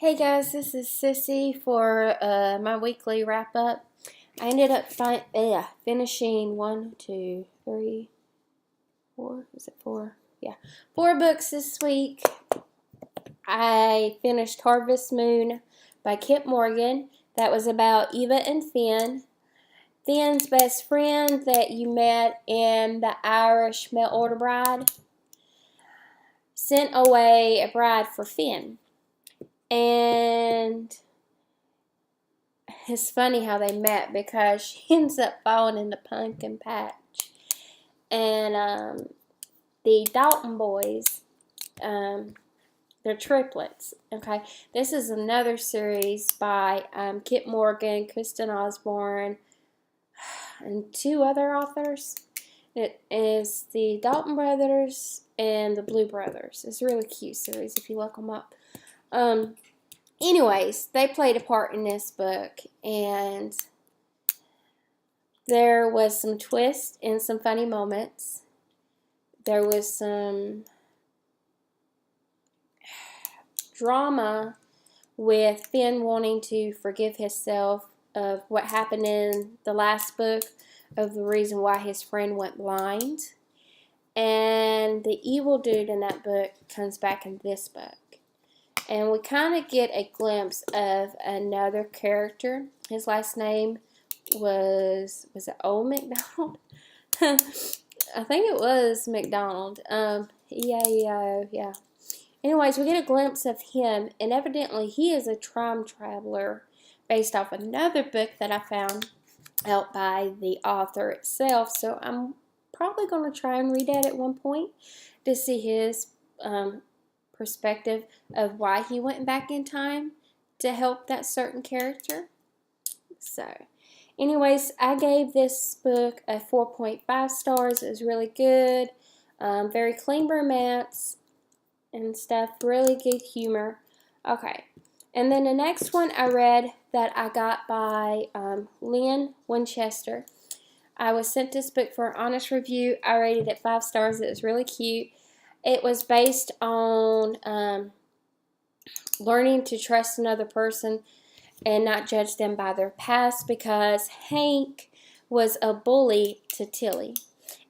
Hey guys, this is Sissy for my weekly wrap up. I ended up finishing 4? Is it 4? Yeah, 4 books this week. I finished Harvest Moon by Kip Morgan. That was about Eva and Finn. Finn's best friend that you met in The Irish Mail Order Bride sent away a bride for Finn. And it's funny how they met because she ends up falling in the pumpkin patch. And the Dalton boys, they're triplets. Okay, this is another series by Kip Morgan, Kristen Osborne, and 2 other authors. It is the Dalton brothers and the Blue brothers. It's a really cute series if you look them up. Anyways, they played a part in this book, and there was some twists and some funny moments. There was some drama with Finn wanting to forgive himself of what happened in the last book, of the reason why his friend went blind. And the evil dude in that book comes back in this book. And we kind of get a glimpse of another character. His last name was it Old McDonald? I think it was McDonald. Yeah. Anyways, we get a glimpse of him, and evidently he is a time traveler based off another book that I found out by the author itself. So I'm probably going to try and read that at one point to see his perspective of why he went back in time to help that certain character. So, anyways, I gave this book a 4.5 stars. It was really good. Very clean romance and stuff. Really good humor. Okay. And then the next one I read that I got by Lynn Winchester. I was sent this book for an honest review. I rated it 5 stars. It was really cute. It was based on learning to trust another person and not judge them by their past, because Hank was a bully to Tilly.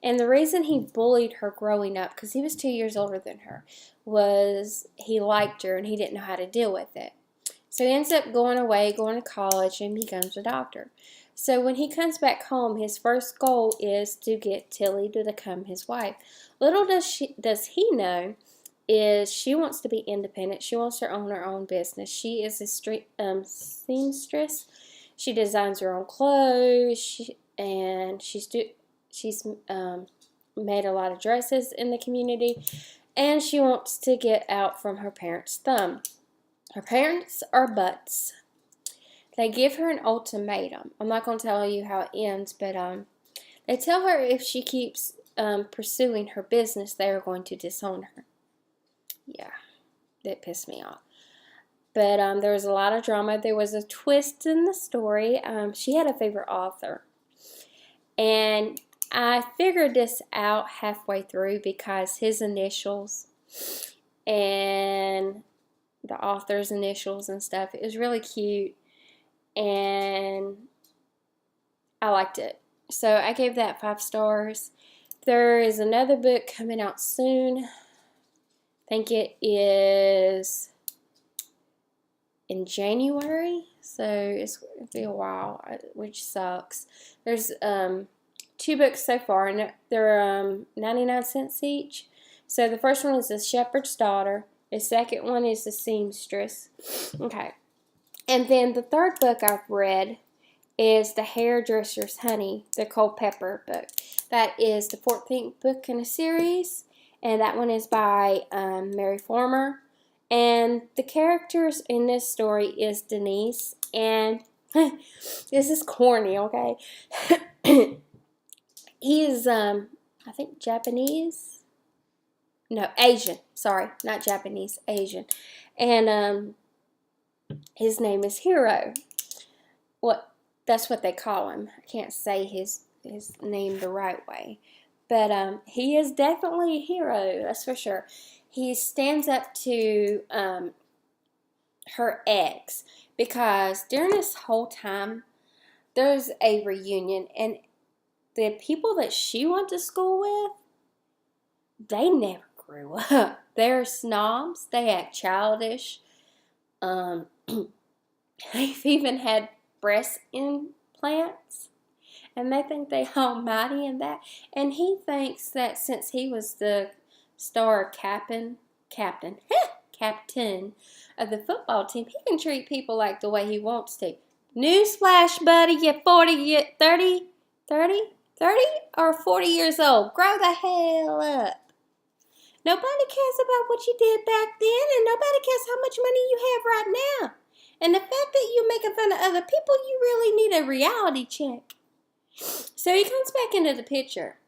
And the reason he bullied her growing up, because he was 2 years older than her, was he liked her and he didn't know how to deal with it. So he ends up going away, going to college, and becomes a doctor. So when he comes back home, his first goal is to get Tilly to become his wife. Little does he know is she wants to be independent. She wants to own her own business. She is a seamstress. She designs her own clothes. She's made a lot of dresses in the community, and she wants to get out from her parents' thumb. Her parents are butts. They give her an ultimatum. I'm not going to tell you how it ends, but they tell her if she keeps pursuing her business, they are going to disown her. Yeah, that pissed me off. But there was a lot of drama. There was a twist in the story. She had a favorite author. And I figured this out halfway through because his initials and the author's initials and stuff, it was really cute. And I liked it. So I gave that 5 stars. There is another book coming out soon. I think it is in January, so it's going to be a while, which sucks. There's 2 books so far, and they're 99 cents each. So the first one is The Shepherd's Daughter. The second one is The Seamstress. Okay. And then the third book I've read is The Hairdresser's Honey, the Culpeper book. That is the 14th book in a series, and that one is by Mary Former. And the characters in this story is Denise, and this is corny, okay? He is, I think, Japanese? No, Asian. Sorry, not Japanese, Asian. And his name is Hero. That's what they call him. I can't say his name the right way. But he is definitely a hero, that's for sure. He stands up to her ex, because during this whole time there's a reunion, and the people that she went to school with, they never grew up. They're snobs. They act childish. They've even had breast implants, and they think they almighty in that. And he thinks that since he was the star captain of the football team, he can treat people like the way he wants to. Newsflash, buddy, you're 30 or 40 years old. Grow the hell up. Nobody cares about what you did back then, and nobody cares how much money you have right now. And the fact that you're making fun of other people, you really need a reality check. So he comes back into the picture,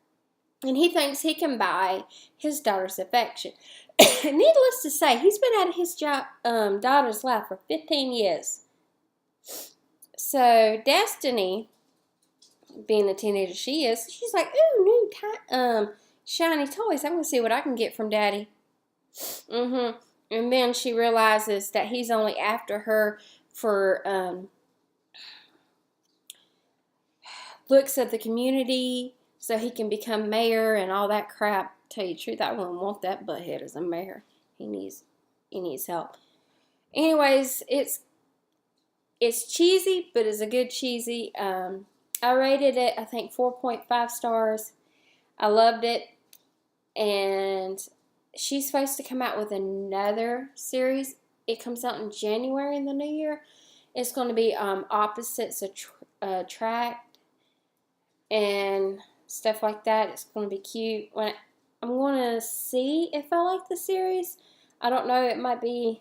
and he thinks he can buy his daughter's affection. Needless to say, he's been out of his daughter's life for 15 years. So Destiny, being the teenager she is, she's like, ooh, new shiny toys. I'm going to see what I can get from Daddy. And then she realizes that he's only after her for looks of the community, so he can become mayor and all that crap. Tell you the truth, I wouldn't want that butthead as a mayor. He needs help. Anyways, it's cheesy, but it's a good cheesy. I rated it, I think, 4.5 stars. I loved it. And she's supposed to come out with another series. It comes out in January in the new year. It's going to be opposites attract and stuff like that. It's going to be cute. I'm going to see if I like the series. I don't know. It might be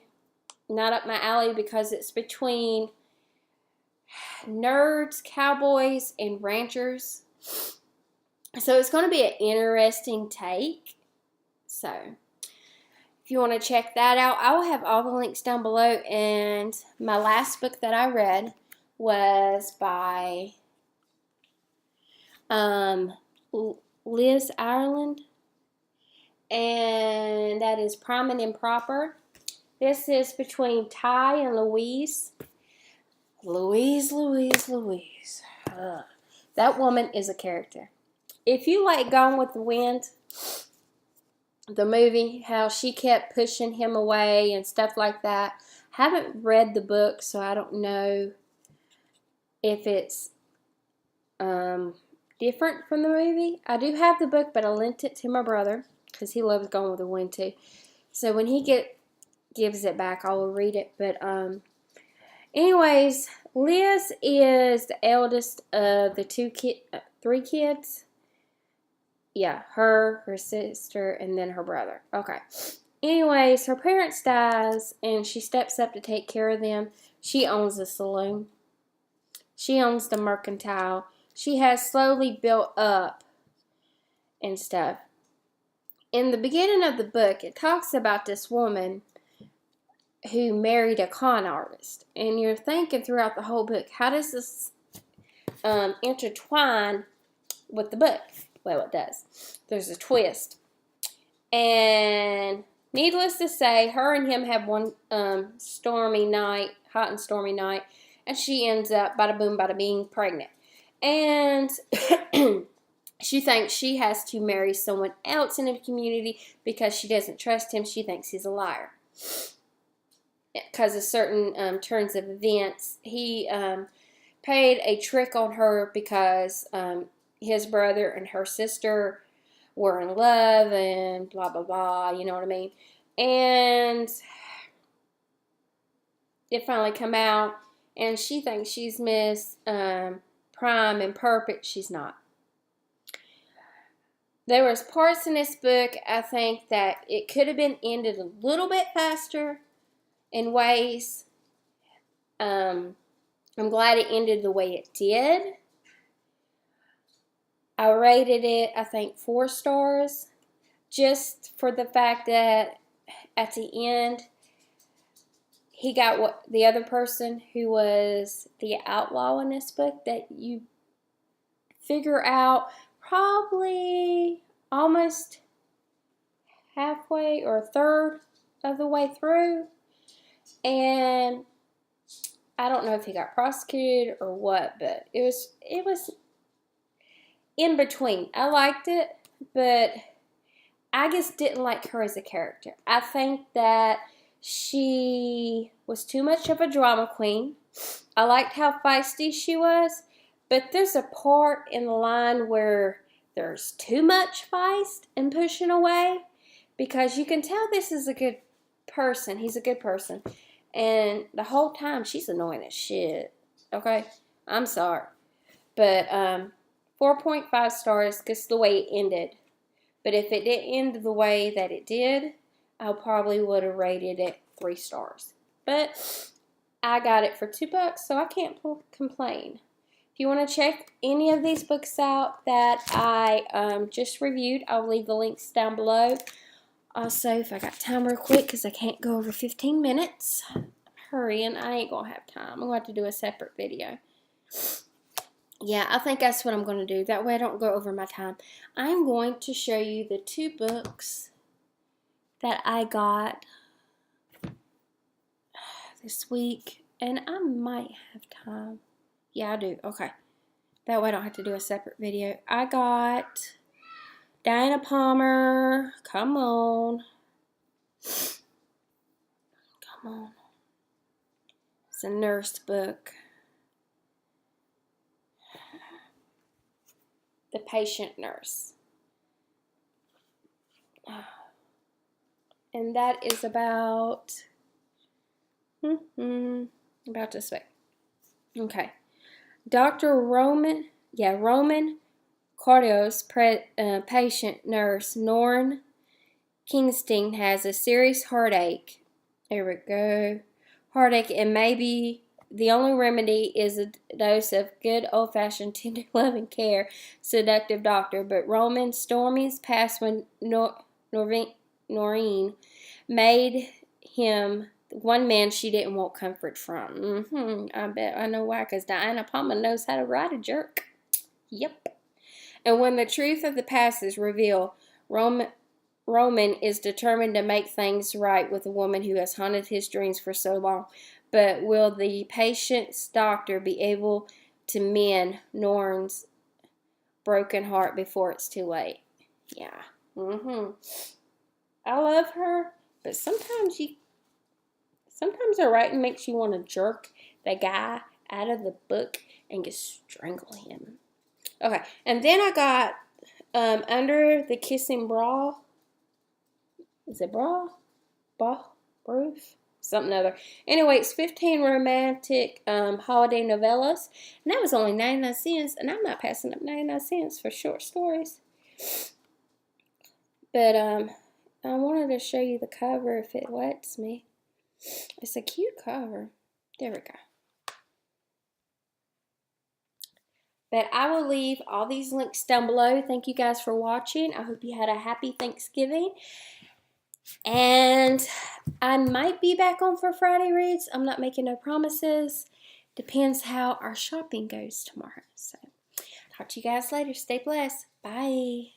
not up my alley because it's between nerds, cowboys, and ranchers. So it's going to be an interesting take. So if you want to check that out, I will have all the links down below. And my last book that I read was by Liz Ireland, and that is Prime and Improper. This is between Ty and Louise. Louise. That woman is a character. If you like Gone with the Wind, the movie, how she kept pushing him away and stuff like that. Haven't read the book, so I don't know if it's different from the movie. I do have the book, but I lent it to my brother because he loves Gone with the Wind too. So when he gives it back, I will read it. But anyways, Liz is the eldest of the three kids. Yeah, her sister, and then her brother. Okay. Anyways, her parents dies, and she steps up to take care of them. She owns a saloon. She owns the mercantile. She has slowly built up and stuff. In the beginning of the book, it talks about this woman who married a con artist. And you're thinking throughout the whole book, how does this intertwine with the book? Well, it does. There's a twist. And needless to say, her and him have one stormy night, hot and stormy night, and she ends up, bada boom, bada bing, pregnant. And she thinks she has to marry someone else in the community because she doesn't trust him. She thinks he's a liar. Because of certain turns of events. He played a trick on her because his brother and her sister were in love and blah, blah, blah, you know what I mean? And it finally come out, and she thinks she's Miss Prime and Perfect. She's not. There was parts in this book, I think, that it could have been ended a little bit faster in ways. I'm glad it ended the way it did. I rated it, I think, 4 stars, just for the fact that at the end, he got what the other person who was the outlaw in this book, that you figure out probably almost halfway or a third of the way through. And I don't know if he got prosecuted or what, but it was in between. I liked it, but I just didn't like her as a character. I think that she was too much of a drama queen. I liked how feisty she was, but there's a part in the line where there's too much feist and pushing away, because you can tell this is a good person. He's a good person. And the whole time, she's annoying as shit. Okay? I'm sorry. But 4.5 stars, just the way it ended. But if it didn't end the way that it did, I probably would have rated it 3 stars. But I got it for $2, so I can't complain. If you want to check any of these books out that I just reviewed, I'll leave the links down below. Also, if I got time real quick, because I can't go over 15 minutes, hurrying, I ain't going to have time. I'm going to have to do a separate video. Yeah, I think that's what I'm going to do. That way I don't go over my time. I'm going to show you the 2 books that I got this week. And I might have time. Yeah, I do. Okay. That way I don't have to do a separate video. I got Diana Palmer. Come on. Come on. It's a nurse book. The Patient Nurse. And that is about this way. Okay. Dr. Roman Cardios, patient nurse Norn Kingston has a serious heartache. There we go. Heartache, and maybe the only remedy is a dose of good old-fashioned tender loving care, seductive doctor. But Roman Stormy's past when Noreen made him one man she didn't want comfort from. I bet I know why, because Diana Palmer knows how to write a jerk. Yep. And when the truth of the past is revealed, Roman is determined to make things right with a woman who has haunted his dreams for so long. But will the patient's doctor be able to mend Norn's broken heart before it's too late? Yeah. I love her, but sometimes her writing makes you want to jerk the guy out of the book and just strangle him. Okay, and then I got Under the Kissing Bra. Is it bra? Roof? Something other. Anyway, it's 15 romantic holiday novellas. And that was only 99 cents. And I'm not passing up 99 cents for short stories. But I wanted to show you the cover if it lets me. It's a cute cover. There we go. But I will leave all these links down below. Thank you guys for watching. I hope you had a happy Thanksgiving. And I might be back on for Friday reads. I'm not making no promises. Depends how our shopping goes tomorrow. So, talk to you guys later. Stay blessed. Bye.